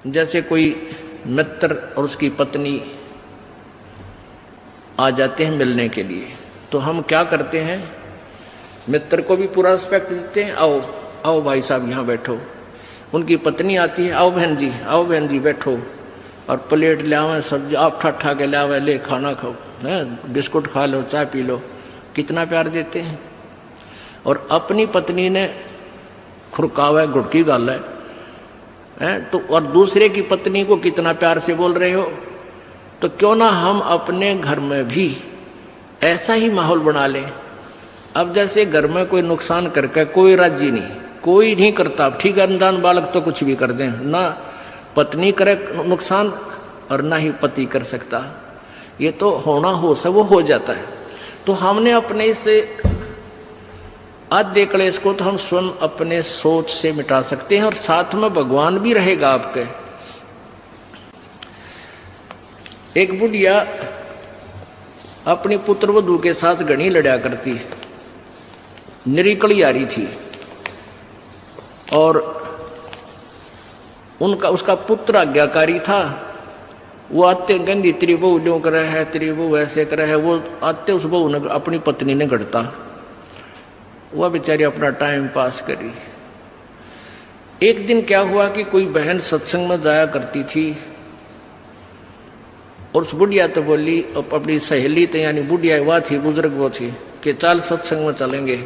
जैसे कोई मित्र और उसकी पत्नी आ जाते हैं मिलने के लिए, तो हम क्या करते हैं, मित्र को भी पूरा रिस्पेक्ट देते हैं, आओ आओ भाई साहब यहाँ बैठो। उनकी पत्नी आती है, आओ बहन जी बैठो, और प्लेट ले आवे, सब्जी आप ठा के ले आवे, ले खाना खाओ, बिस्कुट खा लो, चाय पी लो। कितना प्यार देते हैं। और अपनी पत्नी ने खुरकावा घुटकी गाल है तो, और दूसरे की पत्नी को कितना प्यार से बोल रहे हो। तो क्यों ना हम अपने घर में भी ऐसा ही माहौल बना लें। अब जैसे घर में कोई नुकसान करके कोई राजी नहीं, कोई नहीं करता, ठीक है, अनजान बालक तो कुछ भी कर दें, ना पत्नी करे नुकसान और ना ही पति कर सकता, ये तो होना हो सब वो हो जाता है। तो हमने अपने से आधे क्लेश को तो हम स्वयं अपने सोच से मिटा सकते हैं, और साथ में भगवान भी रहेगा आपके। एक बुढ़िया अपनी पुत्र वधू के साथ घनी लड़ा करती, निरीकली आ रही थी, और उसका पुत्र आज्ञाकारी था। वो आते गंदी तेरी बहू ड्यों करे है, तेरी बहू ऐसे करे है, वो आते उस बहू ने अपनी पत्नी ने गढ़ता, वह बेचारी अपना टाइम पास करी। एक दिन क्या हुआ कि कोई बहन सत्संग में जाया करती थी, और उस बुढ़िया तो बोली, अपनी सहेली तो यानी बुढ़िया वह थी, बुजुर्ग वो थी, कि चल सत्संग में चलेंगे,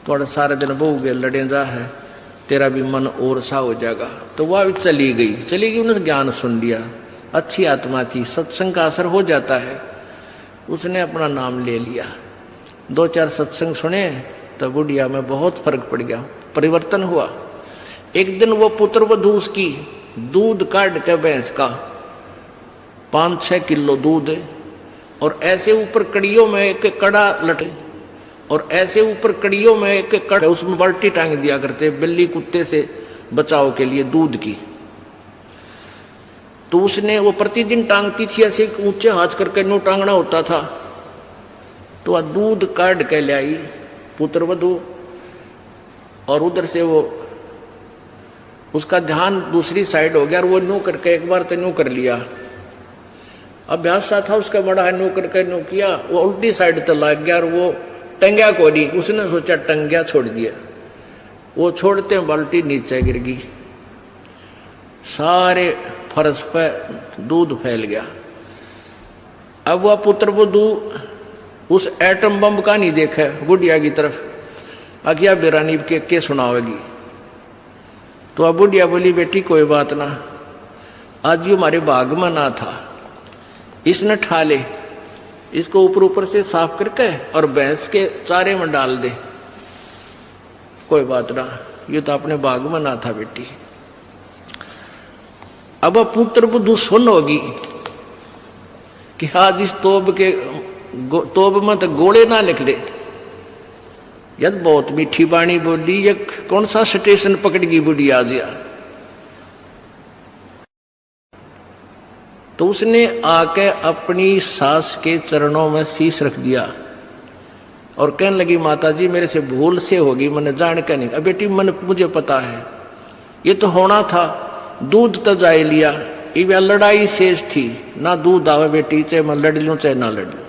थोड़ा सारे दिन बहू के लड़े जा है, तेरा भी मन और सा हो जाएगा। तो वह भी चली गई, उन्होंने ज्ञान सुन लिया, अच्छी आत्मा थी, सत्संग का असर हो जाता है। उसने अपना नाम ले लिया, 2-4 सत्संग सुने, तो बुढ़िया में बहुत फर्क पड़ गया, परिवर्तन हुआ। एक दिन वो पुत्र वधू उसकी दूध काट के भैंस का 5-6 किलो दूध, और ऐसे ऊपर कड़ियों में एक कड़ा लटे, और ऐसे ऊपर कड़ियों में एक कड़ा, उसमें बाल्टी टांग दिया करते बिल्ली कुत्ते से बचाव के लिए दूध की। तो उसने वो प्रतिदिन टांगती थी, ऐसे ऊंचे हाथ करके नो टांगना होता था। तो वह दूध काट के ले आई पुत्र वधू, और उधर से वो उसका ध्यान दूसरी साइड हो गया, और वो नो करके एक बार तो नो कर लिया, अभ्यास सा था उसका बड़ा है, नो करके नो किया, वो उल्टी साइड तो लग गया, और वो टंग्या को नहीं, उसने सोचा टंग्या छोड़ दिया, वो छोड़ते बाल्टी नीचे गिर गई, सारे फर्श पे दूध फैल गया। अब वह पुत्र वधू उस एटम बम का नहीं देखा बुढ़िया की तरफ, अगिया बेरानी के सुनावेगी। तो अब बुढ़िया बोली, बेटी कोई बात ना, आज ये हमारे बाग में ना था, इसने ठा ले, इसको ऊपर से साफ करके और भैंस के चारे में डाल दे, कोई बात ना, ये तो अपने बाग में ना था बेटी। अब पुत्र बुद्धू सुन होगी कि आज इस तोब में तो गोले ना निकले, यद बहुत मीठी बाणी बोली, ये कौन सा स्टेशन पकड़ गई बुढ़ी आज या। तो उसने आके अपनी सास के चरणों में शीश रख दिया, और कहने लगी, माता जी मेरे से भूल से होगी, मैंने जान के नहीं। अब बेटी मन मुझे पता है, ये तो होना था, दूध तो जाए लिया, ये लड़ाई शेष थी, ना दूध आवे बेटी, चाहे मैं लड़ लूँ चाहे ना लड़ लूँ।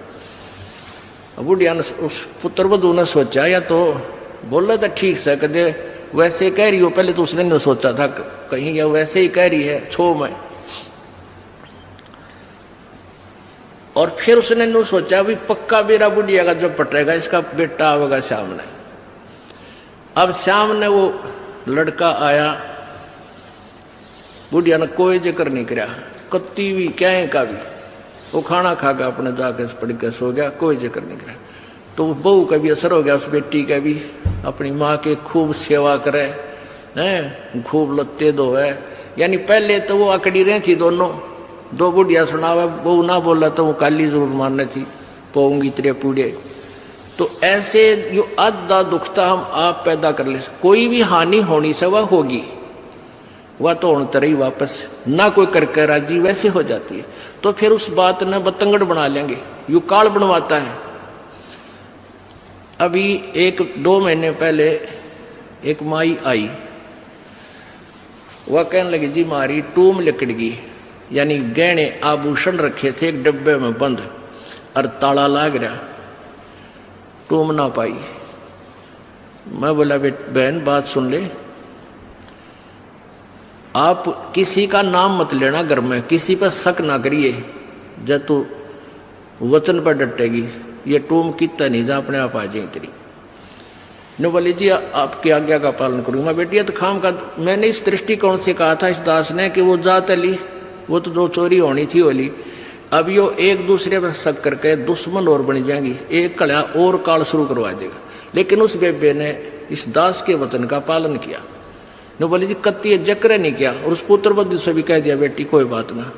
बुढ़िया ने, उस पुत्र वधू ने सोचा, या तो बोला था ठीक से, कदे वैसे कह रही हो, पहले तो उसने नहीं सोचा था कहीं या वैसे ही कह रही है छो में, और फिर उसने नो सोचा भी पक्का मेरा बुढ़िया का जो पटेगा, इसका बेटा आवेगा सामने। अब सामने वो लड़का आया, बुढ़िया ने कोई जिक्र नहीं करा, कत्ती भी क्या का भी, वो खाना खा के अपने जाके पड़ के सो गया, कोई जिक्र नहीं करा। तो बहू का भी असर हो गया, उस बेटी का भी, अपनी माँ के खूब सेवा करे हैं, खूब लत्ते धोए, यानी पहले तो वो अकड़ी रही थी दोनों, दो बुढ़िया सुनावे, बहू ना बोला तो वो काली जरूर मारने थी, पोऊंगी तेरे पूड़े। तो ऐसे जो आधा दुखता हम आप पैदा कर ले, कोई भी हानि होनी से वह होगी, वह तो होने तरह ही वापस ना कोई करके राजी वैसे हो जाती है। तो फिर उस बात ने बतंगड़ बना लेंगे, यू काल बनवाता है। अभी 1-2 महीने पहले एक माई आई, वह कहने लगी जी मारी टूम लिकड़ गई, यानी गहने आभूषण रखे थे एक डब्बे में बंद और ताला लाग रहा, टूम ना पाई। मैं बोला बहन बात सुन ले, आप किसी का नाम मत लेना घर में, किसी पर शक ना करिए, जब तू वचन पर डटेगी ये टूम कितना नहीं जा अपने आप आ जाए तेरी। न बोले जी आपकी आज्ञा का पालन करूंगा। बेटी तो खाम का मैंने इस दृष्टिकोण से कहा था इस दास ने कि वो जात ली, वो तो जो चोरी होनी थी वो ली, अब यो एक दूसरे पर शक करके दुश्मन और बन जाएंगी, एक कड़ा और काल शुरू करवा देगा। लेकिन उस बेबे ने इस दास के वचन का पालन किया। न बोले जी कत्ती जक्र नहीं किया, और उस पुत्र बुद्धि से भी कह दिया बेटी कोई बात ना,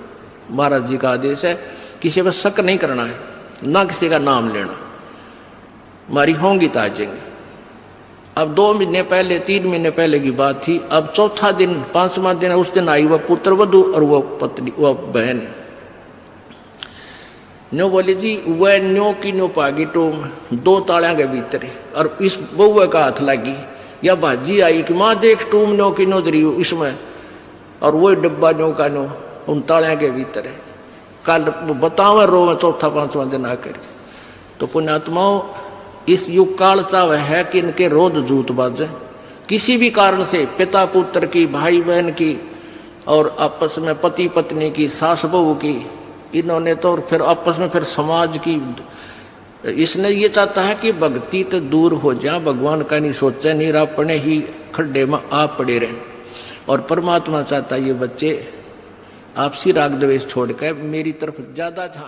महाराज जी का आदेश है किसी पर शक नहीं करना है, ना किसी का नाम लेना, हमारी होंगी तो आ जाएंगे। अब 2 महीने पहले 3 महीने पहले की बात थी। अब चौथा दिन 5वां दिन उस दिन आई वह पुत्र वधू और वह पत्नी वह बहन। न्यो बोले जी वह न्यो की न्यो पागी टूम 2 तालिया के भीतर, और इस बउए का हाथ लगी या भाजी आई कि माँ देख टूम न्यो की न्यो दरी इसमें, और वही डब्बा न्यो का न्यो उन तालिया के भीतर है। कल बताओ रो में चौथा 5वां दिन आकर। तो पुण्यात्माओं इस युग काल चाह है कि इनके रोज जूत बाजे, किसी भी कारण से पिता पुत्र की, भाई बहन की, और आपस में पति पत्नी की, सास बहू की, इन्होंने तो फिर आपस में फिर समाज की। इसने ये चाहता है कि भक्ति तो दूर हो जाए, भगवान का नहीं सोचे, नहीं अपने ही खड्डे में आप पड़े रहे। और परमात्मा चाहता है ये बच्चे आपसी राग द्वेष छोड़कर मेरी तरफ ज्यादा